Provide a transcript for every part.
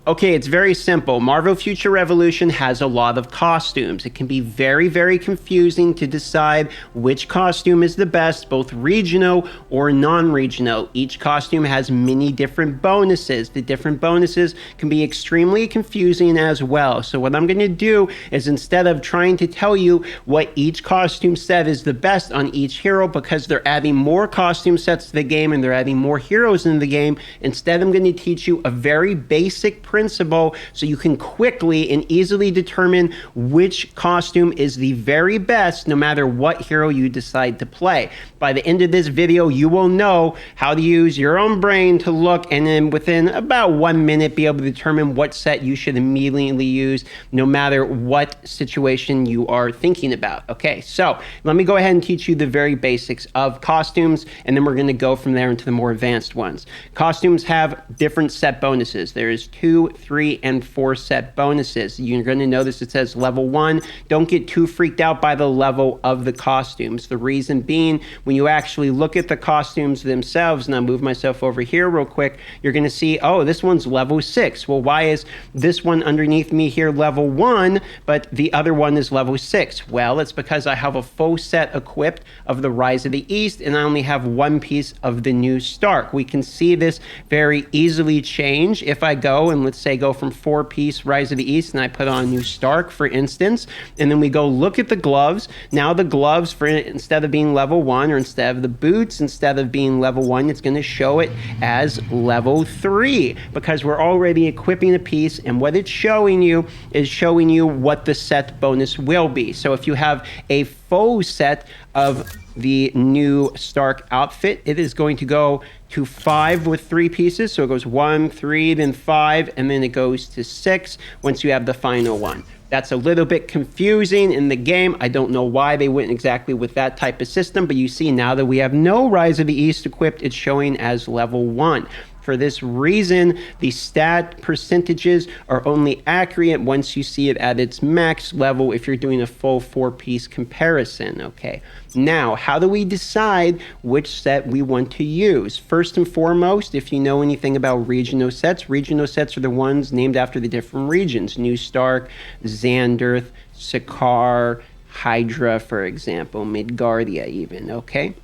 Okay, it's very simple. Marvel Future Revolution has a lot of costumes. It can be very, very confusing to decide which costume is the best, both regional or non-regional. Each costume has many different bonuses. The different bonuses can be extremely confusing as well. So what I'm going to do is, instead of trying to tell you what each costume set is the best on each hero, because they're adding more costume sets to the game and they're adding more heroes in the game, instead I'm going to teach you a very basic principle so you can quickly and easily determine which costume is the very best no matter what hero you decide to play. By the end of this video, you will know how to use your own brain to look, and then within about 1 minute be able to determine what set you should immediately use no matter what situation you are thinking about. Okay, so let me go ahead and teach you the very basics of costumes, and then we're going to go from there into the more advanced ones. Costumes have different set bonuses. There's 2, 3, and 4 set bonuses. You're going to notice it says level 1. Don't get too freaked out by the level of the costumes. The reason being, when you actually look at the costumes themselves, and I'll move myself over here real quick, you're going to see, oh, this one's level 6. Well, why is this one underneath me here level 1, but the other one is level 6? Well, it's because I have a full set equipped of the Rise of the East, and I only have one piece of the new Stark. We can see this very easily change if I go and, let's say, go from 4-piece Rise of the East and I put on new Stark, for instance, and then we go look at the gloves. Now the gloves, instead of being level 1, or instead of the boots, instead of being level 1, it's going to show it as level 3 because we're already equipping a piece, and what it's showing you is showing you what the set bonus will be. So if you have a full set of the new Stark outfit, it is going to go to 5 with 3 pieces. So it goes 1, 3, then 5, and then it goes to 6 once you have the final one. That's a little bit confusing in the game. I don't know why they went exactly with that type of system, but you see now that we have no Rise of the East equipped, it's showing as level 1. For this reason, the stat percentages are only accurate once you see it at its max level if you're doing a full 4-piece comparison, okay? Now, how do we decide which set we want to use? First and foremost, if you know anything about regional sets are the ones named after the different regions. New Stark, Xanderth, Sakaar, Hydra, for example, Midgardia even, okay?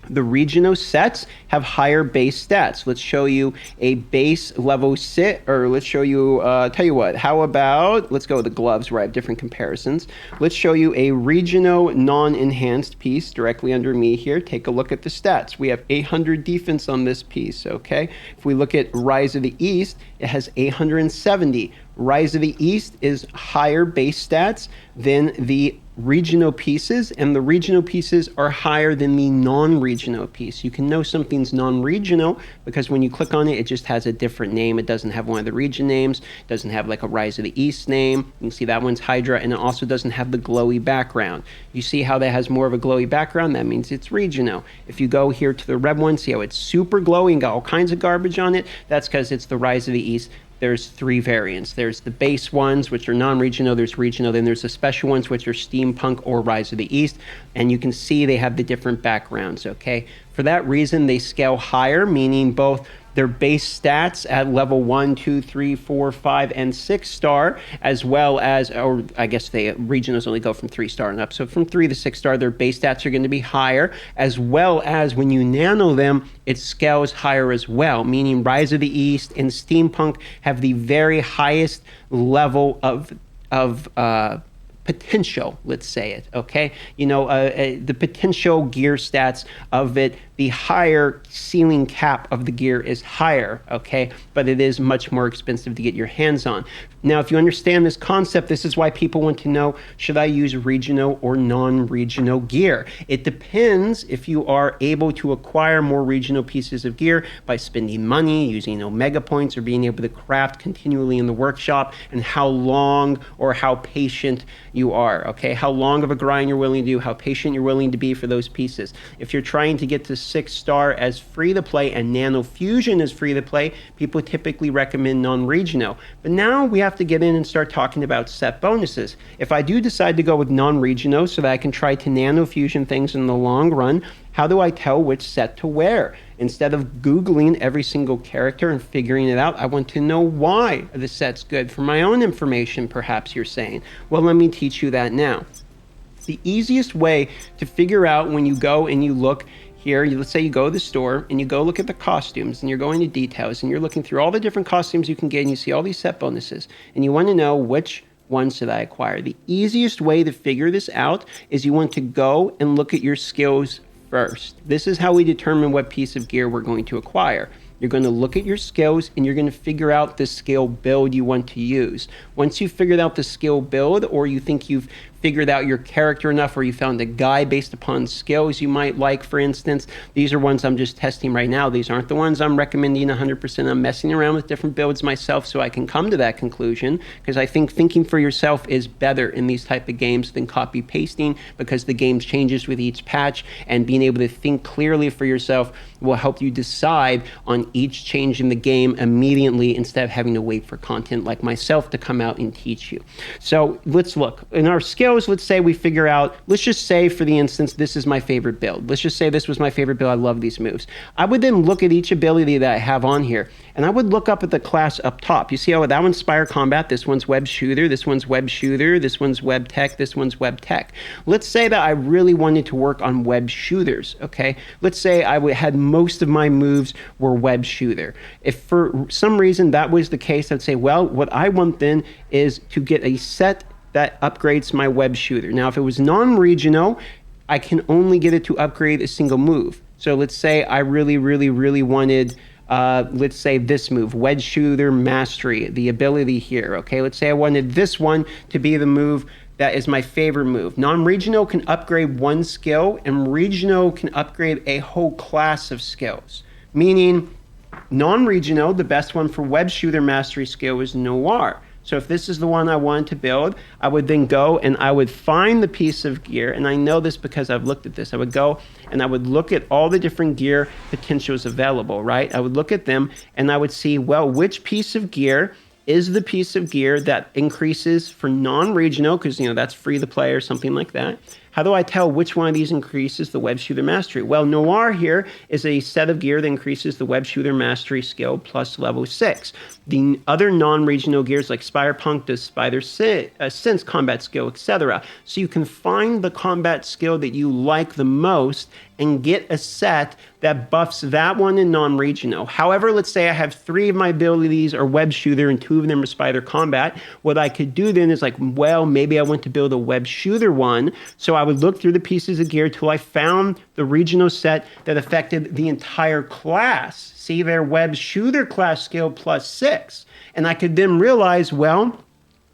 The regional sets have higher base stats. Let's show you a base level sit, or let's show you, tell you what, how about, let's go with the gloves where I have different comparisons. Let's show you a regional non-enhanced piece directly under me here. Take a look at the stats. We have 800 defense on this piece, okay? If we look at Rise of the East, it has 870. Rise of the East is higher base stats than the regional pieces, and the regional pieces are higher than the non-regional piece. You can know something's non-regional because when you click on it, it just has a different name. It doesn't have one of the region names. It doesn't have like a Rise of the East name. You can see that one's Hydra, and it also doesn't have the glowy background. You see how that has more of a glowy background? That means it's regional. If you go here to the red one, see how it's super glowy and got all kinds of garbage on it? That's because it's the Rise of the East. There's 3 variants. There's the base ones, which are non-regional, there's regional, then there's the special ones, which are Steampunk or Rise of the East, and you can see they have the different backgrounds, okay? For that reason, they scale higher, meaning both their base stats at level 1, 2, 3, 4, 5, and 6 star, as well as, or I guess the regionals only go from 3 star and up. So from 3 to 6 star, their base stats are going to be higher, as well as when you nano them, it scales higher as well, meaning Rise of the East and Steampunk have the very highest level of potential, let's say it, okay? You know, the potential gear stats of it, the higher ceiling cap of the gear is higher, okay? But it is much more expensive to get your hands on. Now, if you understand this concept, this is why people want to know, should I use regional or non-regional gear? It depends if you are able to acquire more regional pieces of gear by spending money, using Omega points, or being able to craft continually in the workshop, and how long or how patient you are, okay? How long of a grind you're willing to do, how patient you're willing to be for those pieces. If you're trying to get to 6-star as free to play and Nano Fusion as free to play, people typically recommend non-regional. But now we have to get in and start talking about set bonuses. If I do decide to go with non-regional so that I can try to Nano Fusion things in the long run, how do I tell which set to wear? Instead of Googling every single character and figuring it out, I want to know why the set's good for my own information, perhaps you're saying. Well, let me teach you that now. The easiest way to figure out when you go and you look here, let's say you go to the store and you go look at the costumes and you're going to details and you're looking through all the different costumes you can get and you see all these set bonuses and you want to know which one should I acquire. The easiest way to figure this out is you want to go and look at your skills first. This is how we determine what piece of gear we're going to acquire. You're going to look at your skills and you're going to figure out the skill build you want to use. Once you've figured out the skill build, or you think you've figured out your character enough, or you found a guy based upon skills you might like, for instance, these are ones I'm just testing right now. These aren't the ones I'm recommending 100%. I'm messing around with different builds myself so I can come to that conclusion, because I think thinking for yourself is better in these type of games than copy pasting, because the game changes with each patch, and being able to think clearly for yourself will help you decide on each change in the game immediately instead of having to wait for content like myself to come out and teach you. So let's look. In our skills, let's say we figure out, let's just say for the instance, this is my favorite build. Let's just say this was my favorite build. I love these moves. I would then look at each ability that I have on here, and I would look up at the class up top. You see how that one's Spire Combat, this one's Web Shooter, this one's Web Shooter, this one's Web Tech, this one's Web Tech. Let's say that I really wanted to work on Web Shooters, okay? Let's say I had most of my moves were Web Shooter. If for some reason that was the case, I'd say, well, what I want then is to get a set that upgrades my Web Shooter. Now, if it was non-regional, I can only get it to upgrade a single move. So let's say I really wanted, let's say this move, Web Shooter Mastery, the ability here, okay? Let's say I wanted this one to be the move that is my favorite move. Non-regional can upgrade one skill, and regional can upgrade a whole class of skills. Meaning, non-regional, the best one for Web Shooter Mastery skill is Noir. So if this is the one I wanted to build, I would then go and I would find the piece of gear, and I know this because I've looked at this. I would go and I would look at all the different gear potentials available, right? I would look at them and I would see, well, which piece of gear is the piece of gear that increases for non-regional, because that's free to play or something like that. How do I tell which one of these increases the Web Shooter Mastery? Well, Noir here is a set of gear that increases the Web Shooter Mastery skill plus level 6. The other non-regional gears like Spire Punk does Spider Sense combat skill, etc. So you can find the combat skill that you like the most and get a set that buffs that one in non-regional. However, let's say I have 3 of my abilities are Web Shooter and 2 of them are Spider Combat. What I could do then is like, well, maybe I want to build a Web Shooter one. So I would look through the pieces of gear till I found the regional set that affected the entire class. See their Web Shooter class skill plus 6. And I could then realize, well,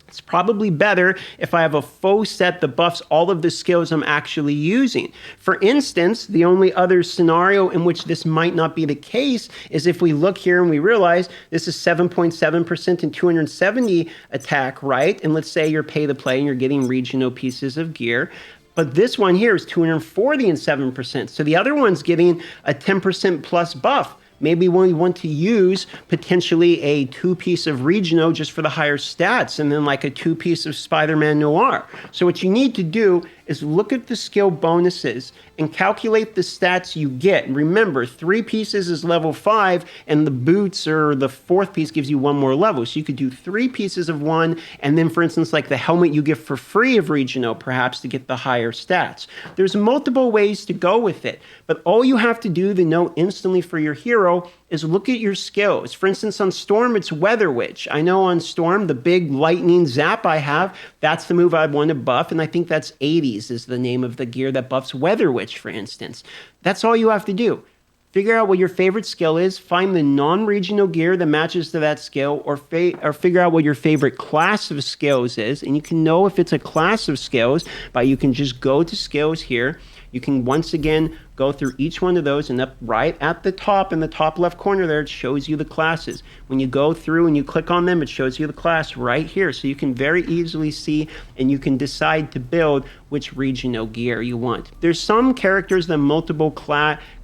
it's probably better if I have a full set that buffs all of the skills I'm actually using. For instance, the only other scenario in which this might not be the case is if we look here and we realize this is 7.7% and 270 attack, right? And let's say you're pay to play and you're getting regional pieces of gear. But this one here is 240 and 7%. So the other one's getting a 10% plus buff. Maybe we want to use potentially a 2-piece of regional just for the higher stats, and then like a 2-piece of Spider-Man Noir. So what you need to do is look at the skill bonuses and calculate the stats you get. Remember, 3 pieces is level 5, and the boots or the 4th piece gives you 1 more level. So you could do 3 pieces of one, and then for instance, like the helmet you get for free of regional, perhaps to get the higher stats. There's multiple ways to go with it, but all you have to do to know instantly for your hero is look at your skills. For instance, on Storm, it's Weather Witch. I know on Storm, the big lightning zap I have, that's the move I'd want to buff, and I think that's 80s is the name of the gear that buffs Weather Witch, for instance. That's all you have to do. Figure out what your favorite skill is, find the non-regional gear that matches to that skill, or figure out what your favorite class of skills is, and you can know if it's a class of skills by you can just go to skills here. You can once again go through each one of those, and up right at the top in the top left corner there, it shows you the classes. When you go through and you click on them, it shows you the class right here. So you can very easily see and you can decide to build which regional gear you want. There's some characters that multiple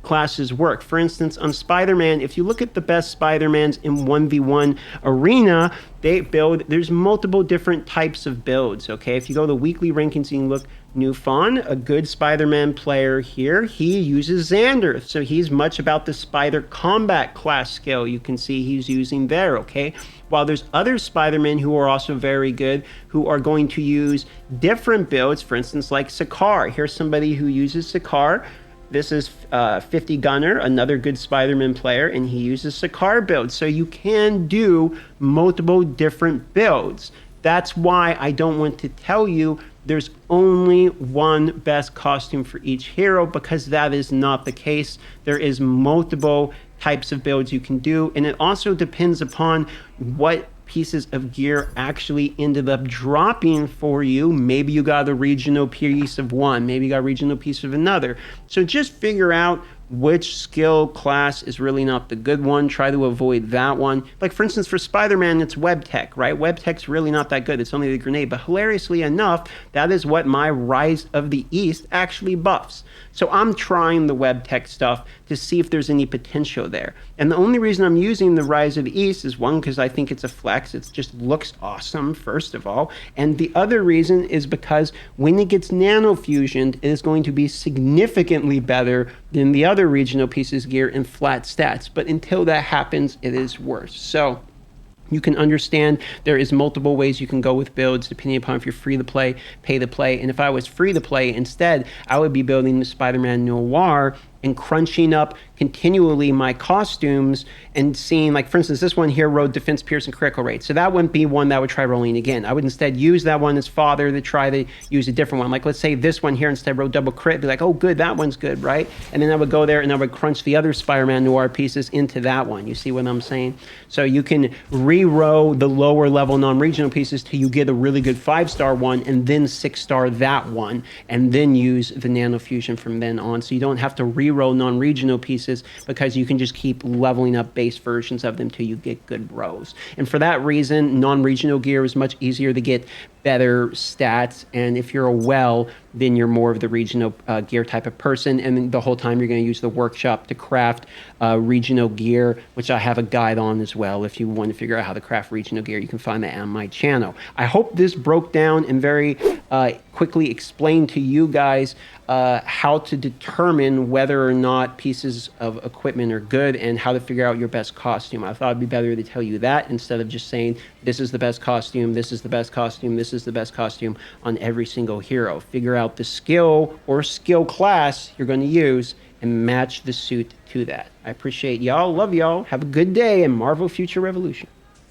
classes work. For instance, on Spider-Man, if you look at the best Spider-Mans in 1v1 arena, there's multiple different types of builds, okay? If you go to the weekly rankings, you can look New Fawn, a good Spider-Man player here. He uses Xander, so he's much about the Spider combat class skill. You can see he's using there, okay? While there's other Spider-Men who are also very good, who are going to use different builds, for instance, like Sakaar. Here's somebody who uses Sakaar. This is 50 Gunner, another good Spider-Man player, and he uses Sakaar builds. So you can do multiple different builds. That's why I don't want to tell you there's only one best costume for each hero, because that is not the case. There is multiple types of builds you can do, and it also depends upon what pieces of gear actually ended up dropping for you. Maybe you got a regional piece of one, maybe you got a regional piece of another. So just figure out which skill class is really not the good one. Try to avoid that one. Like, for instance, for Spider-Man, it's Web Tech, right? Web Tech's really not that good. It's only the grenade. But hilariously enough, that is what my Rise of the East actually buffs. So I'm trying the Web Tech stuff to see if there's any potential there. And the only reason I'm using the Rise of the East is, one, because I think it's a flex. It just looks awesome, first of all. And the other reason is because when it gets nano fusioned, it is going to be significantly better than the other regional pieces gear in flat stats. But until that happens, it is worse. So you can understand there is multiple ways you can go with builds depending upon if you're free to play, pay to play. And if I was free to play instead, I would be building the Spider-Man Noir and crunching up continually my costumes and seeing, like, for instance, this one here rode defense, pierce, and critical rate. So that wouldn't be one that I would try rolling again. I would instead use that one as fodder to try to use a different one. Like, let's say this one here instead rode double crit, be like, oh, good, that one's good, right? And then I would go there and I would crunch the other Spider-Man Noir pieces into that one. You see what I'm saying? So you can re-row the lower level non-regional pieces till you get a really good 5-star one, and then 6-star that one, and then use the nano fusion from then on. So you don't have to re-row non-regional pieces, because you can just keep leveling up base versions of them till you get good rows. And for that reason, non-regional gear is much easier to get better stats, and if you're a well, then you're more of the regional gear type of person, and the whole time you're going to use the workshop to craft regional gear, which I have a guide on as well. If you want to figure out how to craft regional gear, you can find that on my channel. I hope this broke down and very quickly explained to you guys how to determine whether or not pieces of equipment are good and how to figure out your best costume. I thought it'd be better to tell you that instead of just saying this is the best costume, this is the best costume, this is the best costume on every single hero. Figure out the skill or skill class you're going to use and match the suit to that. I appreciate y'all. Love y'all. Have a good day, and Marvel Future Revolution.